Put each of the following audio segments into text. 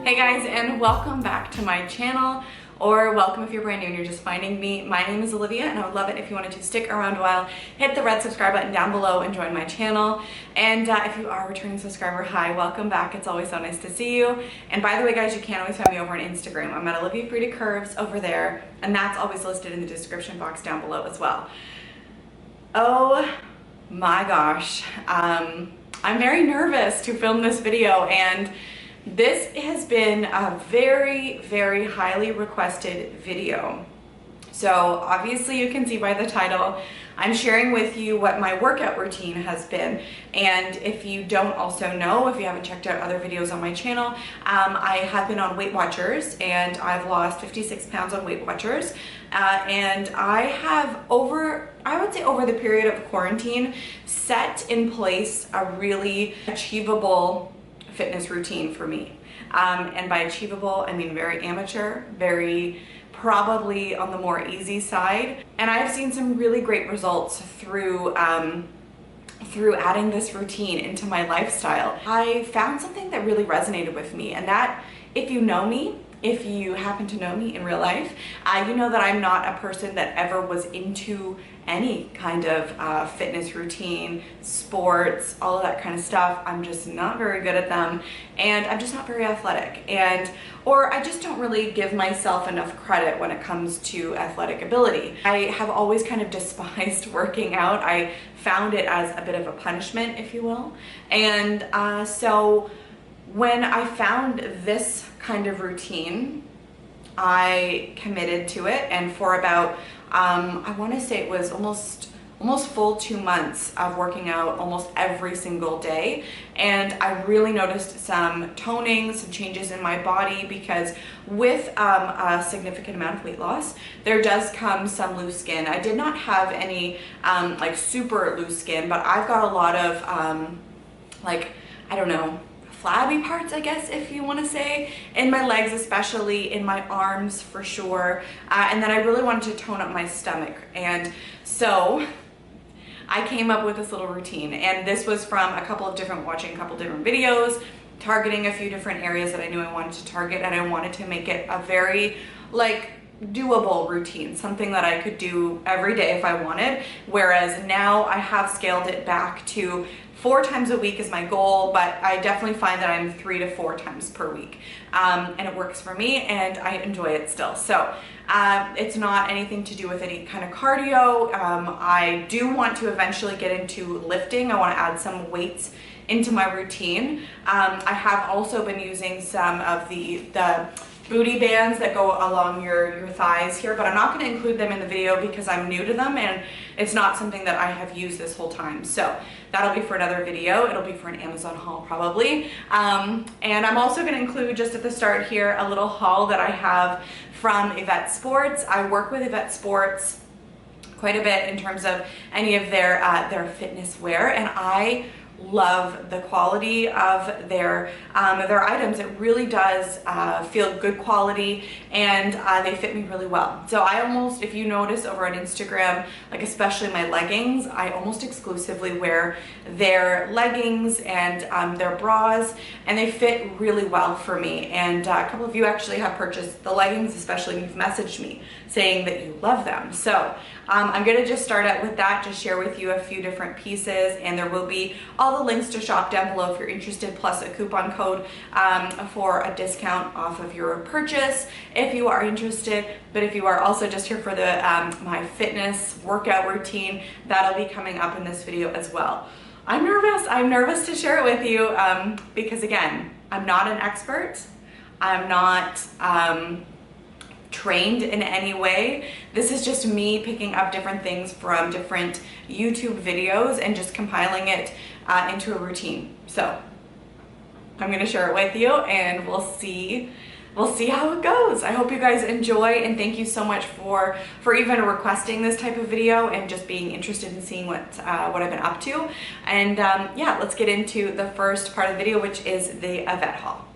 Hey guys, and welcome back to my channel, or welcome if you're brand new and you're just finding me. My name is Olivia, and I would love it if you wanted to stick around a while, hit the red subscribe button down below and join my channel. And if you are a returning subscriber, hi, welcome back. It's always so nice to see you. And by the way, guys, you can always find me over on Instagram. I'm at OliviaFredaCurves over there, and that's always listed in the description box down below as well. Oh my gosh, I'm very nervous to film this video, and this has been a very, very highly requested video. So obviously you can see by the title, I'm sharing with you what my workout routine has been. And if you don't also know, if you haven't checked out other videos on my channel, I have been on Weight Watchers, and I've lost 56 pounds on Weight Watchers. And I have I would say over the period of quarantine, set in place a really achievable fitness routine for me. And by achievable, I mean very amateur, very probably on the more easy side. And I've seen some really great results through adding this routine into my lifestyle. I found something that really resonated with me, and that, if you know me, if you happen to know me in real life, you know that I'm not a person that ever was into any kind of fitness routine, sports, all of that kind of stuff. I'm just not very good at them, and I'm just not very athletic, or I just don't really give myself enough credit when it comes to athletic ability. I have always kind of despised working out. I found it as a bit of a punishment, if you will. And so when I found this kind of routine, I committed to it, and for about I want to say it was almost full 2 months of working out almost every single day. And I really noticed some toning, some changes in my body, because with a significant amount of weight loss, there does come some loose skin. I did not have any like super loose skin, but I've got a lot of like, I don't know, flabby parts, I guess, if you want to say, in my legs, especially in my arms for sure. And then I really wanted to tone up my stomach. And so I came up with this little routine, and this was from watching a couple different videos, targeting a few different areas that I knew I wanted to target, and I wanted to make it a very doable routine, something that I could do every day if I wanted. Whereas now I have scaled it back to 4 times a week is my goal, but I definitely find that I'm 3 to 4 times per week. And it works for me, and I enjoy it still. So it's not anything to do with any kind of cardio. I do want to eventually get into lifting. I want to add some weights into my routine. I have also been using some of the booty bands that go along your thighs here, but I'm not going to include them in the video because I'm new to them, and it's not something that I have used this whole time. So that'll be for another video. It'll be for an Amazon haul probably. And I'm also going to include, just at the start here, a little haul that I have from Yvette Sports. I work with Yvette Sports quite a bit in terms of any of their fitness wear, and I love the quality of their items. It really does feel good quality, and they fit me really well. So I almost, if you notice over on Instagram, like especially my leggings, I almost exclusively wear their leggings and their bras, and they fit really well for me. And a couple of you actually have purchased the leggings, especially, and you've messaged me saying that you love them. So I'm gonna just start out with that, just share with you a few different pieces, and there will be all the links to shop down below if you're interested, plus a coupon code for a discount off of your purchase if you are interested. But if you are also just here for the my fitness workout routine, that'll be coming up in this video as well. I'm nervous to share it with you because, again, I'm not an expert. I'm not trained in any way. This is just me picking up different things from different YouTube videos and just compiling it into a routine. So I'm gonna share it with you, and we'll see how it goes. I hope you guys enjoy, and thank you so much for even requesting this type of video and just being interested in seeing what I've been up to. And yeah, let's get into the first part of the video, which is the Yvette haul.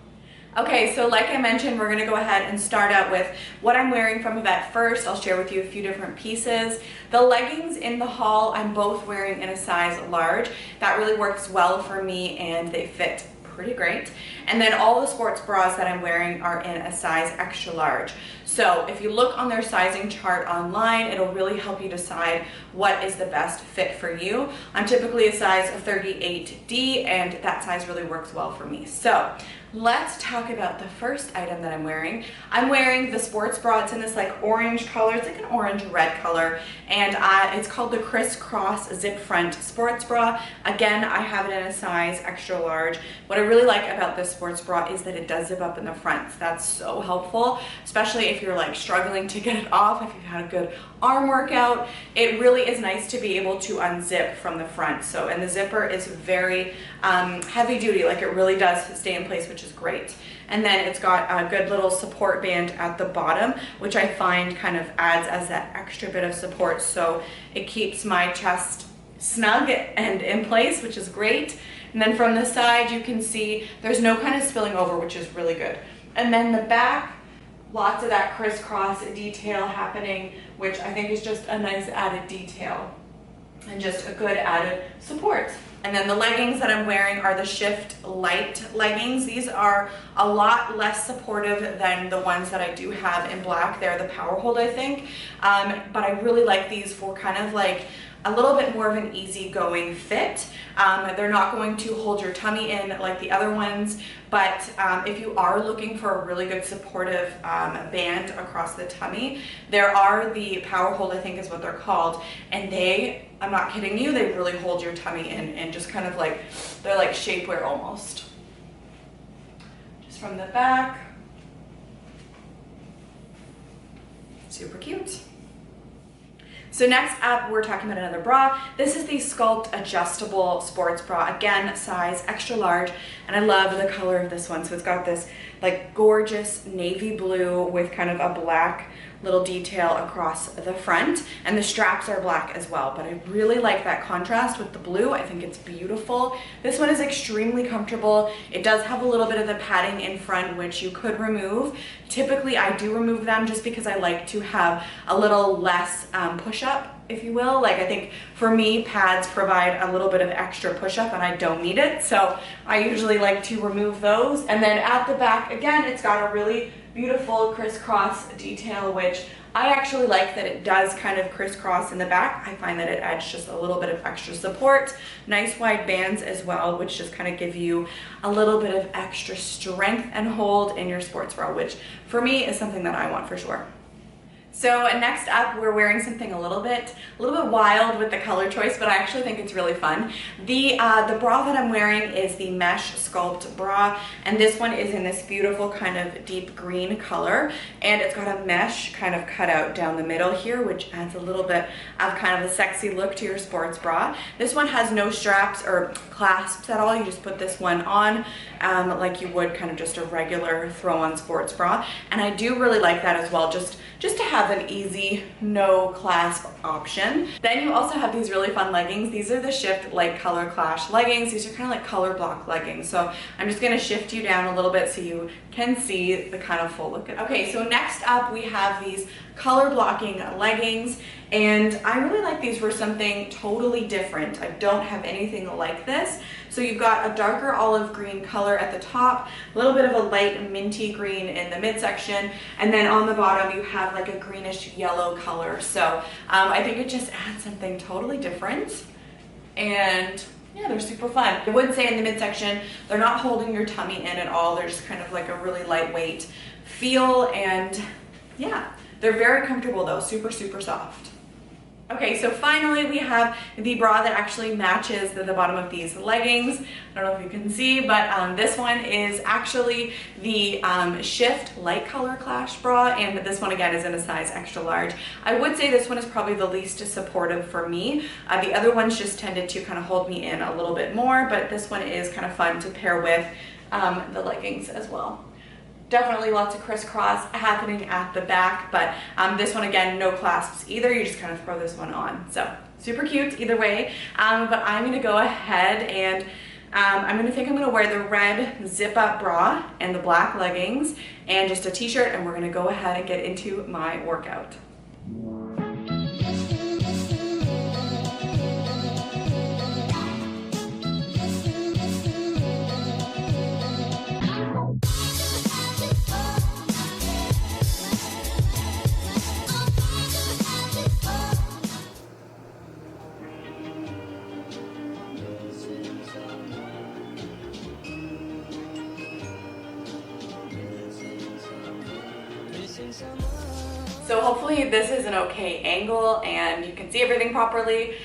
Okay, so like I mentioned, we're gonna go ahead and start out with what I'm wearing from Yvette first. I'll share with you a few different pieces. The leggings in the haul, I'm both wearing in a size large. That really works well for me, and they fit pretty great. And then all the sports bras that I'm wearing are in a size extra large. So if you look on their sizing chart online, it'll really help you decide what is the best fit for you. I'm typically a size 38D, and that size really works well for me. So let's talk about the first item that I'm wearing. I'm wearing the sports bra. It's in this like orange color. It's like an orange red color, and it's called the crisscross zip front sports bra. Again, I have it in a size extra large. What I really like about this sports bra is that it does zip up in the front. That's so helpful, especially if you're like struggling to get it off, if you've had a good arm workout. It really is nice to be able to unzip from the front. So, and the zipper is very heavy duty, like it really does stay in place, which is great. And then it's got a good little support band at the bottom, which I find kind of adds as that extra bit of support. So it keeps my chest snug and in place, which is great. And then from the side, you can see there's no kind of spilling over, which is really good. And then the back, lots of that crisscross detail happening, which I think is just a nice added detail and just a good added support. And then the leggings that I'm wearing are the Shift Light leggings. These are a lot less supportive than the ones that I do have in black. They're the Power Hold, I think. But I really like these for kind of like a little bit more of an easygoing fit. They're not going to hold your tummy in like the other ones, but if you are looking for a really good supportive band across the tummy, there are the Power Hold, I think is what they're called, and they, I'm not kidding you, they really hold your tummy in and just kind of like, they're like shapewear almost. Just from the back, super cute. So next up, we're talking about another bra. This is the Sculpt Adjustable Sports Bra. Again, size extra large, and I love the color of this one. So it's got this like gorgeous navy blue with kind of a black little detail across the front, and the straps are black as well, but I really like that contrast with the blue. I think it's beautiful. This one is extremely comfortable. It does have a little bit of the padding in front, which you could remove. Typically I do remove them just because I like to have a little less push-up, if you will. Like, I think for me, pads provide a little bit of extra push-up and I don't need it, so I usually like to remove those. And then at the back, again, it's got a really beautiful crisscross detail, which I actually like that it does kind of crisscross in the back. I find that it adds just a little bit of extra support. Nice wide bands as well, which just kind of give you a little bit of extra strength and hold in your sports bra, which for me is something that I want for sure. So next up, we're wearing something a little bit wild with the color choice, but I actually think it's really fun. The bra that I'm wearing is the Mesh Sculpt bra, and this one is in this beautiful kind of deep green color, and it's got a mesh kind of cut out down the middle here, which adds a little bit of kind of a sexy look to your sports bra. This one has no straps or clasps at all. You just put this one on like you would kind of just a regular throw-on sports bra, and I do really like that as well, just to have an easy no clasp option. Then you also have these really fun leggings. These are the Shift Light Color Clash leggings. These are kind of like color block leggings. So I'm just gonna shift you down a little bit so you can see the kind of full look. Okay, so next up we have these color blocking leggings, and I really like these for something totally different. I don't have anything like this. So you've got a darker olive green color at the top, a little bit of a light minty green in the midsection, and then on the bottom you have like a greenish yellow color. So I think it just adds something totally different, and yeah, they're super fun. I would say in the midsection, they're not holding your tummy in at all. They're just kind of like a really lightweight feel, and yeah, they're very comfortable though, super, super soft. Okay, so finally we have the bra that actually matches the bottom of these leggings. I don't know if you can see, but this one is actually the Shift Light Color Clash bra, and this one again is in a size extra large. I would say this one is probably the least supportive for me. The other ones just tended to kind of hold me in a little bit more, but this one is kind of fun to pair with the leggings as well. Definitely lots of crisscross happening at the back, but this one again, no clasps either. You just kind of throw this one on. So super cute either way. But I'm gonna go ahead and I'm gonna wear the red zip up bra and the black leggings and just a t-shirt, and we're gonna go ahead and get into my workout. So hopefully this is an okay angle and you can see everything properly.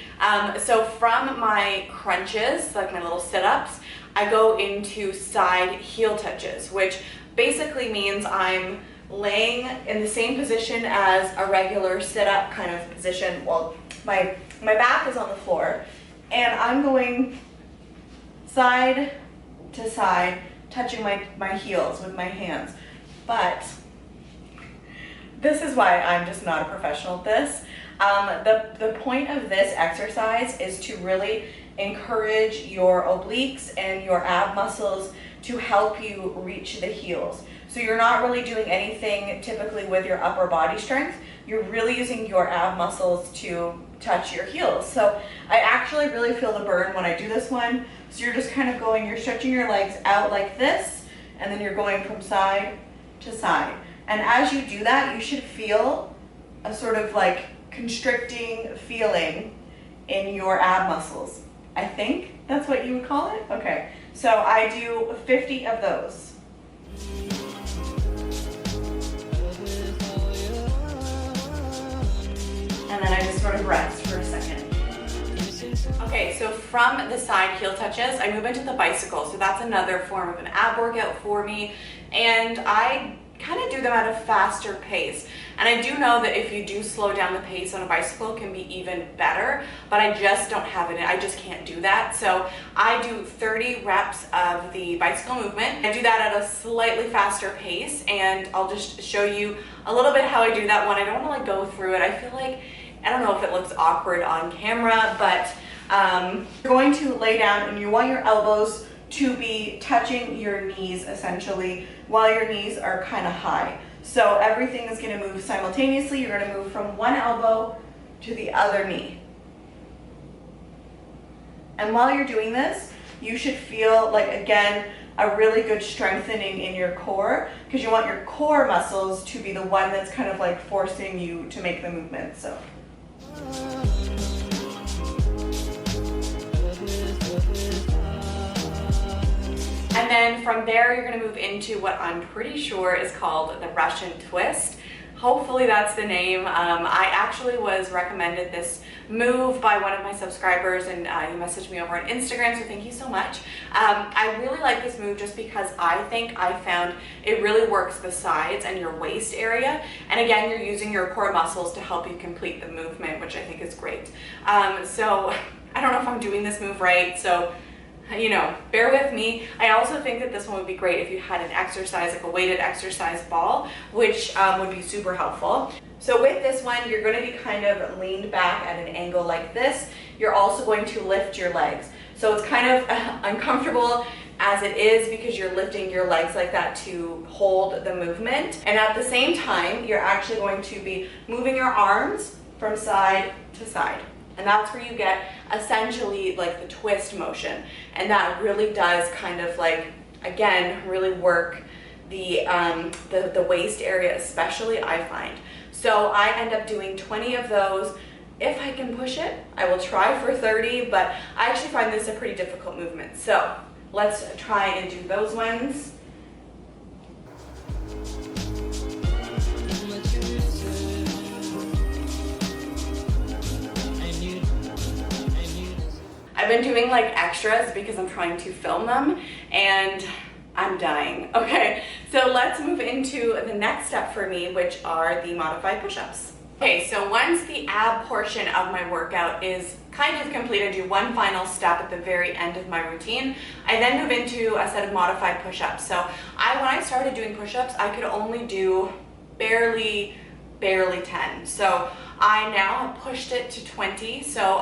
So from my crunches, like my little sit-ups, I go into side heel touches, which basically means I'm laying in the same position as a regular sit-up kind of position. Well, my back is on the floor and I'm going side to side, touching my heels with my hands. But this is why I'm just not a professional at this. The point of this exercise is to really encourage your obliques and your ab muscles to help you reach the heels. So you're not really doing anything typically with your upper body strength. You're really using your ab muscles to touch your heels. So I actually really feel the burn when I do this one. So you're just kind of going, you're stretching your legs out like this, and then you're going from side to side. And as you do that, you should feel a sort of like constricting feeling in your ab muscles. I think that's what you would call it. Okay, so I do 50 of those. And then I just sort of rest for a second. Okay, so from the side heel touches, I move into the bicycle. So that's another form of an ab workout for me. And I kind of do them at a faster pace. And I do know that if you do slow down the pace on a bicycle, it can be even better, but I just don't have it. I just can't do that. So I do 30 reps of the bicycle movement. I do that at a slightly faster pace, and I'll just show you a little bit how I do that one. I don't want to like go through it. I feel like, I don't know if it looks awkward on camera, but you're going to lay down and you want your elbows to be touching your knees essentially while your knees are kind of high. So everything is going to move simultaneously. You're going to move from one elbow to the other knee. And while you're doing this, you should feel like, again, a really good strengthening in your core, because you want your core muscles to be the one that's kind of like forcing you to make the movement. So. And then from there, you're going to move into what I'm pretty sure is called the Russian twist. Hopefully that's the name. I actually was recommended this move by one of my subscribers, and he messaged me over on Instagram, so thank you so much. I really like this move just because I think I found it really works the sides and your waist area. And again, you're using your core muscles to help you complete the movement, which I think is great. So I don't know if I'm doing this move right, so you know, bear with me. I also think that this one would be great if you had an exercise, like a weighted exercise ball, which would be super helpful. So with this one, you're going to be kind of leaned back at an angle like this. You're also going to lift your legs. So it's kind of uncomfortable as it is because you're lifting your legs like that to hold the movement. And at the same time, you're actually going to be moving your arms from side to side. And that's where you get essentially like the twist motion. And that really does kind of like, again, really work the waist area especially, I find. So I end up doing 20 of those. If I can push it, I will try for 30, but I actually find this a pretty difficult movement. So let's try and do those ones. I've been doing like extras because I'm trying to film them and I'm dying. Okay, so let's move into the next step for me, which are the modified push-ups. Okay, so once the ab portion of my workout is kind of complete, I do one final step at the very end of my routine. I then move into a set of modified push-ups. So when I started doing push-ups, I could only do barely 10. So I now have pushed it to 20. So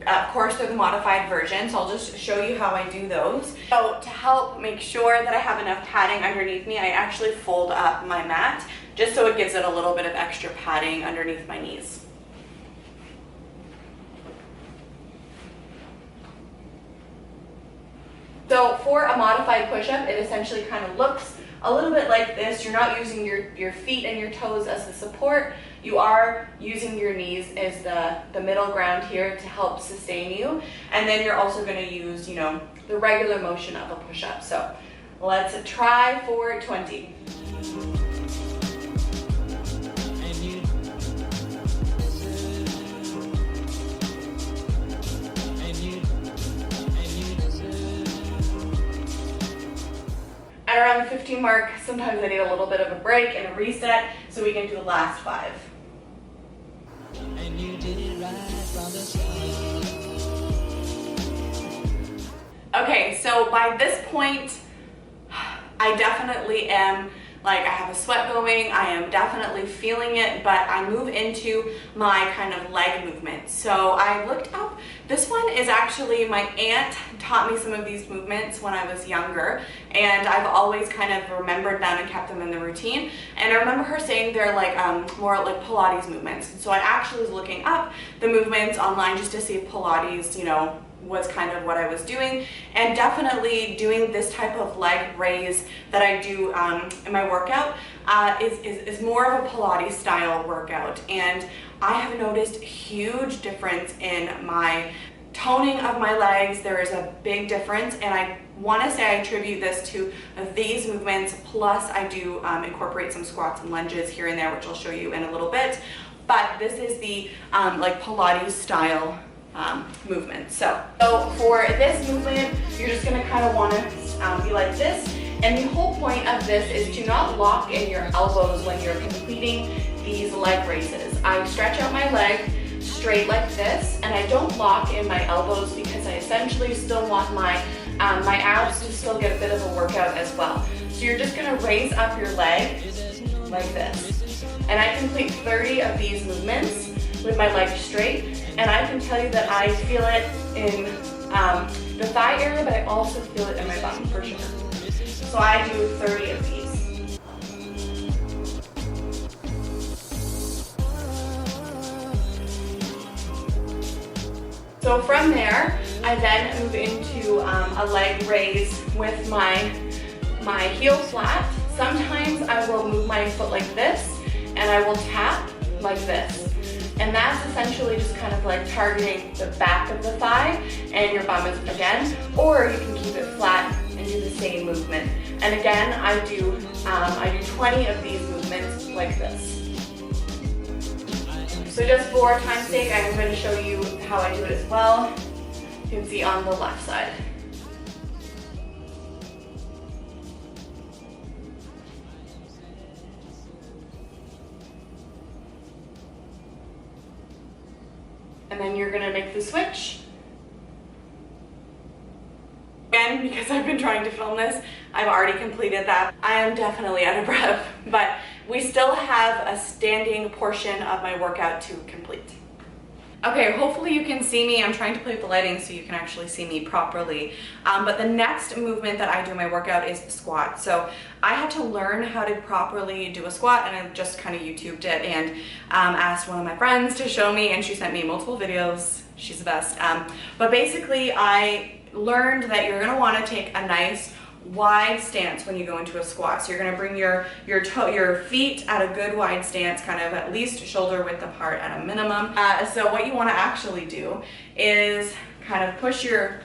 of course, they're the modified version, so I'll just show you how I do those. So to help make sure that I have enough padding underneath me, I actually fold up my mat just so it gives it a little bit of extra padding underneath my knees. So for a modified push-up, it essentially kind of looks a little bit like this. You're not using your feet and your toes as the support. You are using your knees as the middle ground here to help sustain you. And then you're also going to use, you know, the regular motion of a push-up. So let's try for 20. At around the 15 mark, sometimes I need a little bit of a break and a reset, so we can do the last 5. And you did it right from the start. Okay, so by this point, I definitely am, like, I have a sweat going, I am definitely feeling it, but I move into my kind of leg movement. So I looked up, this one is actually, my aunt taught me some of these movements when I was younger, and I've always kind of remembered them and kept them in the routine. And I remember her saying they're like more like Pilates movements. So I actually was looking up the movements online just to see if Pilates, you know, was kind of what I was doing, and definitely doing this type of leg raise that I do in my workout is more of a Pilates style workout, and I have noticed a huge difference in my toning of my legs. There is a big difference, and I want to say I attribute this to these movements, plus I do incorporate some squats and lunges here and there, which I'll show you in a little bit, but this is the like Pilates style movement. So for this movement, you're just going to kind of want to be like this, and the whole point of this is to not lock in your elbows when you're completing these leg raises. I stretch out my leg straight like this, and I don't lock in my elbows because I essentially still want my my abs to still get a bit of a workout as well. So you're just going to raise up your leg like this, and I complete 30 of these movements with my leg straight. And I can tell you that I feel it in the thigh area, but I also feel it in my bum for sure. So I do 30 of these. So from there, I then move into a leg raise with my heel flat. Sometimes I will move my foot like this, and I will tap like this. And that's essentially just kind of like targeting the back of the thigh and your bum is again, or you can keep it flat and do the same movement. And again, I do 20 of these movements like this. So just for time's sake, I'm going to show you how I do it as well. You can see on the left side. And then you're gonna make the switch. Again, because I've been trying to film this, I've already completed that. I am definitely out of breath, but we still have a standing portion of my workout to complete. Okay, hopefully you can see me. I'm trying to play with the lighting so you can actually see me properly. But the next movement that I do in my workout is the squat. So I had to learn how to properly do a squat, and I just kind of YouTubed it and asked one of my friends to show me, and she sent me multiple videos. She's the best. But basically I learned that you're gonna wanna take a nice wide stance when you go into a squat. So you're going to bring your feet at a good wide stance, kind of at least shoulder width apart at a minimum. So what you want to actually do is kind of push your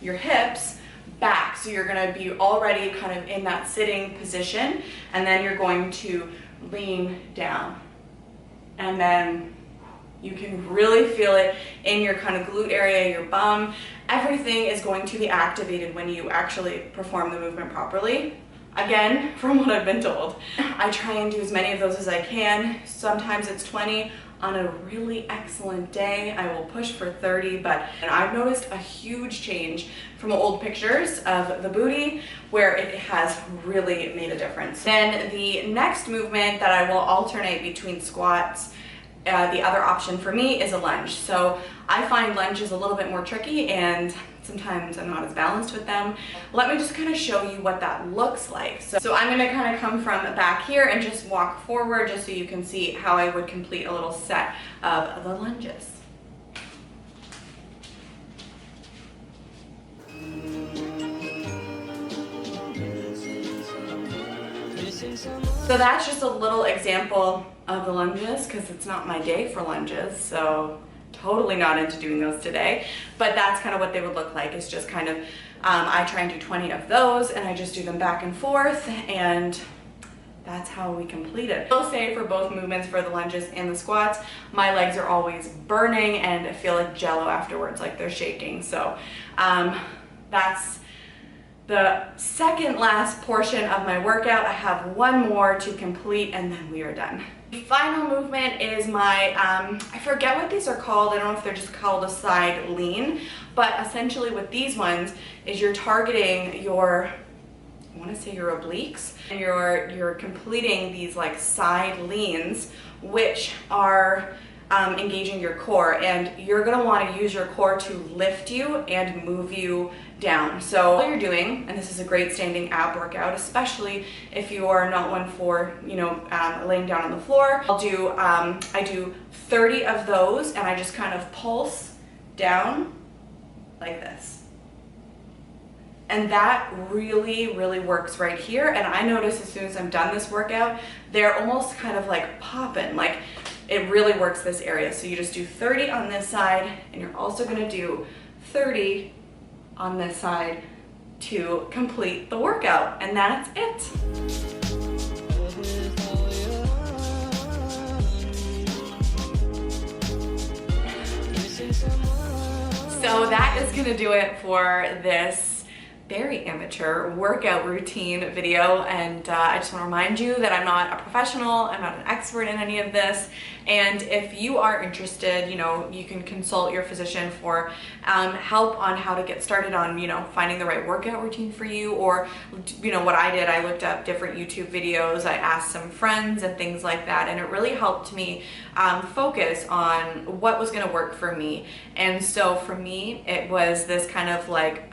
hips back. So you're going to be already kind of in that sitting position, and then you're going to lean down, and then you can really feel it in your kind of glute area, your bum. Everything is going to be activated when you actually perform the movement properly. Again, from what I've been told, I try and do as many of those as I can. Sometimes it's 20. On a really excellent day, I will push for 30, and I've noticed a huge change from old pictures of the booty where it has really made a difference. Then the next movement that I will alternate between squats, the other option for me is a lunge. So I find lunges a little bit more tricky, and sometimes I'm not as balanced with them. Let me just kind of show you what that looks like. So I'm going to kind of come from back here and just walk forward just so you can see how I would complete a little set of the lunges. So that's just a little example of the lunges, because it's not my day for lunges, so totally not into doing those today, but that's kind of what they would look like. It's just kind of, I try and do 20 of those, and I just do them back and forth, and that's how we complete it. I'll say for both movements, for the lunges and the squats, my legs are always burning and I feel like jello afterwards, like they're shaking. So that's the second last portion of my workout. I have one more to complete and then we are done. The final movement is my, I forget what these are called. I don't know if they're just called a side lean, but essentially with these ones is you're targeting your, I want to say your obliques, and you're completing these like side leans, which are engaging your core, and you're going to want to use your core to lift you and move you down. So all you're doing, and this is a great standing ab workout, especially if you are not one for, you know, laying down on the floor. I do 30 of those, and I just kind of pulse down like this. And that really, really works right here. And I notice as soon as I'm done this workout, they're almost kind of like popping, like it really works this area. So you just do 30 on this side, and you're also gonna do 30 on this side to complete the workout, and that's it. So that is gonna do it for this very amateur workout routine video, and I just want to remind you that I'm not a professional, I'm not an expert in any of this, and if you are interested, you know, you can consult your physician for help on how to get started on, you know, finding the right workout routine for you, or, you know, what I did, I looked up different YouTube videos, I asked some friends and things like that, and it really helped me focus on what was going to work for me. And so for me, it was this kind of like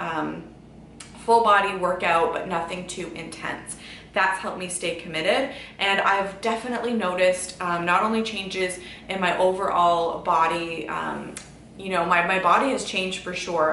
full body workout, but nothing too intense. That's helped me stay committed, and I've definitely noticed not only changes in my overall body, you know, my body has changed for sure.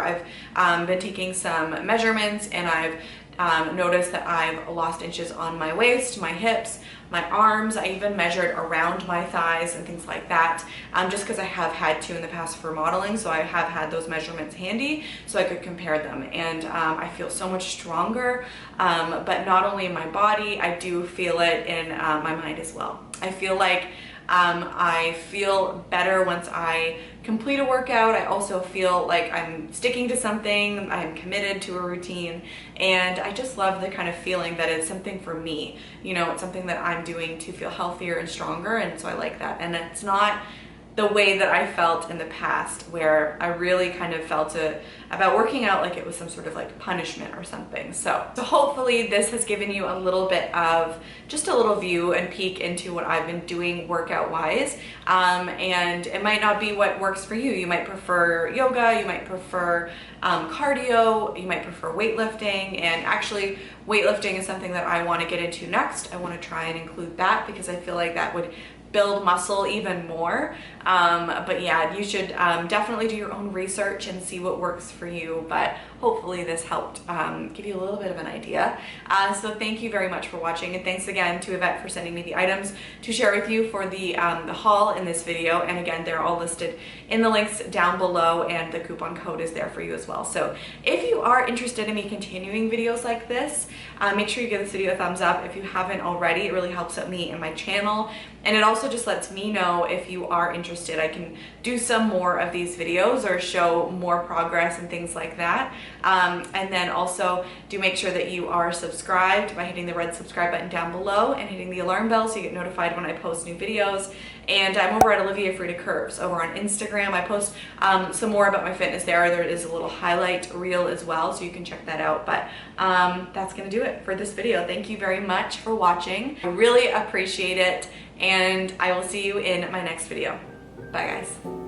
I've been taking some measurements, and I've noticed that I've lost inches on my waist, my hips, my arms. I even measured around my thighs and things like that, just because I have had to in the past for modeling, so I have had those measurements handy so I could compare them, and I feel so much stronger, but not only in my body, I do feel it in my mind as well. I feel like I feel better once I complete a workout. I also feel like I'm sticking to something, I'm committed to a routine, and I just love the kind of feeling that it's something for me. You know, it's something that I'm doing to feel healthier and stronger, and so I like that. And it's not the way that I felt in the past, where I really kind of felt about working out like it was some sort of like punishment or something. So hopefully this has given you a little bit of just a little view and peek into what I've been doing workout wise. And it might not be what works for you. You might prefer yoga, you might prefer cardio, you might prefer weightlifting, and actually weightlifting is something that I want to get into next. I want to try and include that because I feel like that would build muscle even more. But yeah, you should definitely do your own research and see what works for you, but hopefully this helped give you a little bit of an idea. So thank you very much for watching, and thanks again to Yvette for sending me the items to share with you for the haul in this video. And again, they're all listed in the links down below, and the coupon code is there for you as well. So if you are interested in me continuing videos like this, make sure you give this video a thumbs up if you haven't already. It really helps out me and my channel, and it also just lets me know if you are interested. I can do some more of these videos or show more progress and things like that. And then also do make sure that you are subscribed by hitting the red subscribe button down below and hitting the alarm bell so you get notified when I post new videos. And I'm over at OliviaFredaCurves over on Instagram. I post some more about my fitness there. There is a little highlight reel as well, so you can check that out. But that's gonna do it for this video. Thank you very much for watching. I really appreciate it, and I will see you in my next video. Bye guys.